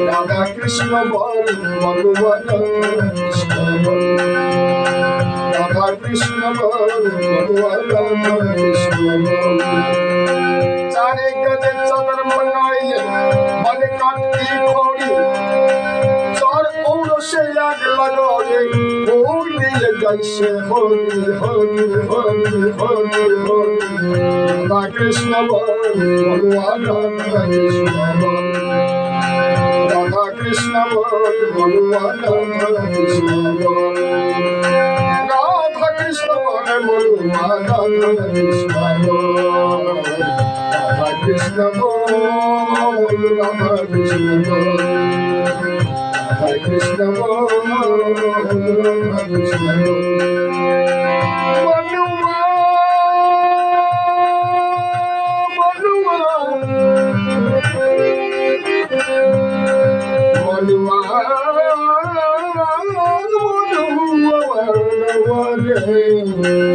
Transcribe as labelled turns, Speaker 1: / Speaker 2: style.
Speaker 1: রাধা কৃষ্ণ বল ভগবান কৃষ্ণ বল রাধা কৃষ্ণ বল ভগবান কৃষ্ণ বল চারে গজে চদর মনাই मन काटी खोड़ी चार औरसे आग लगाए भूल दिए जैसे होली होली होली होली होली राधा कृष्ण बोल भगवान राधा कृष्ण बोल राधा कृष्ण बोल भगवान राधा कृष्ण बोल राधा कृष्ण बोल भगवान राधा कृष्ण बोल राधा कृष्ण बोल राधा कृष्ण बोल Hare Krishna, Hare Krishna, Manuwa, Manuwa, Manuwa, Manuwa, Manuwa,